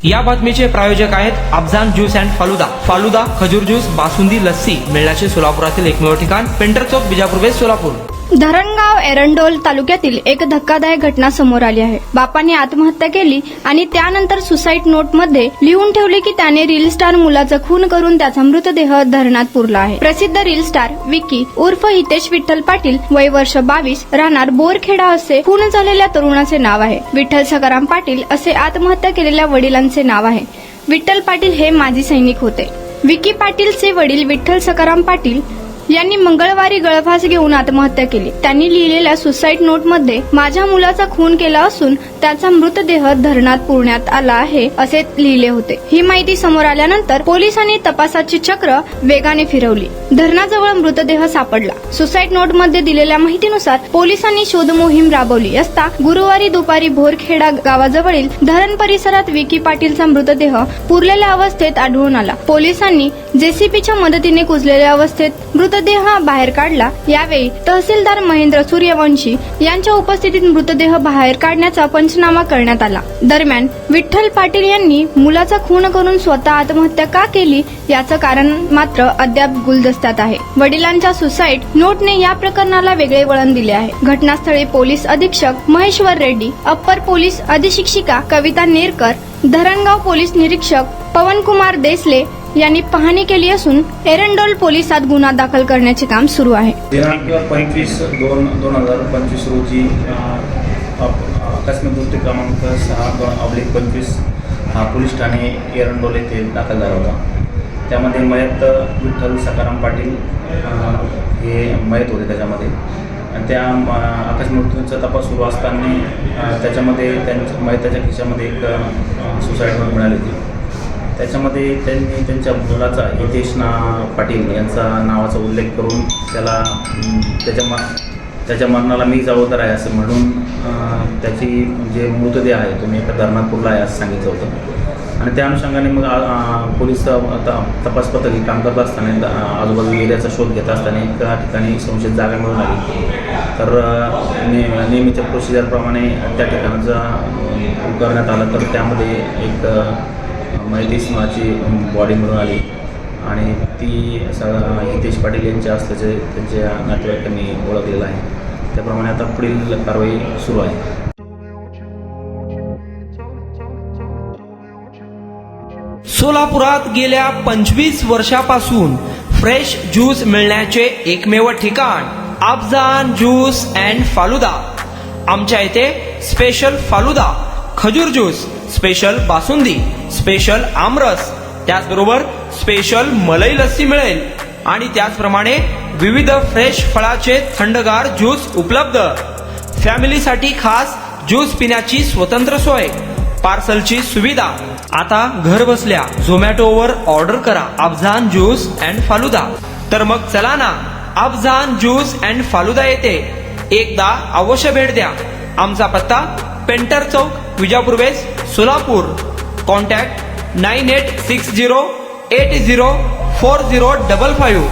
या बातमीचे प्रायोजक आहेत अफजान ज्यूस अँड फालुदा। फालुदा, खजूर ज्यूस, बासुंदी, लस्सी मिळण्याचे सोलापुरातील एकमेव ठिकाण पेंटर चौक, बिजापूर वेस्ट, सोलापूर। धरणगाव एरंडोल तालुक्यातील एक धक्कादायक घटना समोर आली आहे। बापाने आत्महत्या केली आणि त्यानंतर सुसाईड नोटमध्ये लिहून ठेवले की त्याने रील स्टार मुलाचा खून करून त्याचा मृतदेह धरणात पुरला आहे। प्रसिद्ध रील स्टार विकी उर्फ हितेश विठ्ठल पाटील, वय वर्ष 22, राहणार बोरखेडा असे खून झालेल्या तरुणाचे नाव आहे। विठ्ठल सकाराम पाटील असे आत्महत्या केलेल्या वडिलांचे नाव आहे। विठ्ठल पाटील हे माजी सैनिक होते। विकी पाटीलचे वडील विठ्ठल सकाराम पाटील यांनी मंगळवारी गळफास घेऊन आत्महत्या केली। त्यांनी लिहिलेल्या सुसाईड नोटमध्ये माझ्या मुलाचा खून केला असून त्याचा मृतदेह धरणात पुरण्यात आला आहे असे लिहिले होते। ही माहिती समोर आल्यानंतर पोलिसांनी तपासाची चक्र वेगाने फिरवली। धरणाजवळ मृतदेह सापडला। सुसाईड नोटमध्ये दिलेल्या माहितीनुसार पोलिसांनी शोध मोहीम राबवली असता गुरुवारी दुपारी बोरखेडा गावाजवळील धरण परिसरात विकी पाटीलचा मृतदेह पुरलेल्या अवस्थेत आढळून आला। पोलिसांनी जेसीबीच्या मदतीने कुजलेल्या अवस्थेत मृतदेह बाहेर काढला। यावेळी तहसीलदार महेंद्र सूर्यवंशी यांच्या उपस्थितीत मृतदेह बाहेर काढण्याचा पंचनामा करण्यात आला। दरम्यान विठ्ठल पाटील यांनी मुलाचा खून करून स्वतः आत्महत्या का केली याचं कारण मात्र अद्याप गुलदस्त्यात आहे। वडिलांच्या सुसाईड नोटने या प्रकरणाला वेगळे वळण दिले आहे। घटनास्थळी पोलीस अधीक्षक महेश्वर रेड्डी, अप्पर पोलीस अधिशिक्षिका कविता नेरकर, धरणगाव पोलीस निरीक्षक पवनकुमार देसले यांनी पाहणी केली असून एरंडोल पोलिसात गुन्हा दाखल करण्याचे काम सुरू आहे। दिनांक 25/2/2025 रोजी आकस्मिक मृत्यू क्रमांक 6/25 हा पोलीस ठाणे एरंडोल येथे दाखल झाला होता। त्यामध्ये मयत विठ्ठल सकाराम पाटील हे मयत होते। त्याच्यामध्ये त्या आकस्मिक मृत्यूचा तपास सुरू असताना त्याच्यामध्ये मयताच्या खिशामध्ये एक सुसाईड नोट मिळाली होती। त्याच्यामध्ये त्यांनी त्यांच्या मुलाचा हितेश पाटील यांचा नावाचा उल्लेख करून त्याला त्याच्या मरणाला मी जबाबदार आहे असं म्हणून त्याची जे मृतदेह आहे तो मी एका धरणात पुरला आहे असं सांगितलं होतं। आणि त्या अनुषंगाने मग पोलीस तपास पथक हे काम करत असताना आजूबाजू एरियाचा शोध घेत असताना एका ठिकाणी संशयित जागा मिळून आली। तर नेहमीच्या प्रोसिजरप्रमाणे त्या ठिकाणाचा करण्यात आलं तर त्यामध्ये एक मयतीस नावाची बॉडी मिळून आली आणि ती हितेश पाटील यांच्या असल्याचे त्यांच्या नातेवाईकांनी ओळखलेलं आहे। त्याप्रमाणे आता पुढील कारवाई सुरू आहे। सोलापुरात गेल्या 25 वर्षापासून फ्रेश ज्यूस मिळण्याचे एकमेव ठिकाण अफजान ज्यूस अँड फालुदा। आमच्या इथे स्पेशल फालुदा, खजूर ज्यूस, स्पेशल बासुंदी, स्पेशल आमरस, त्याचबरोबर स्पेशल मलाई लस्सी मिळेल आणि त्याचप्रमाणे विविध फ्रेश फळाचे थंडगार ज्यूस उपलब्ध। फॅमिलीसाठी खास ज्यूस पिण्याची स्वतंत्र सोय, पार्सलची सुविधा। आता घर बसल्या झोमॅटोवर ऑर्डर करा अफजान ज्यूस अँड फालुदा। तर मग चला ना अफजान ज्यूस अँड फालुदा येथे एकदा अवश्य भेट द्या। आमचा पत्ता पेंटर चौक, बिजापूर वेस्ट, सोलापूर। कॉन्टॅक्ट 9860804055।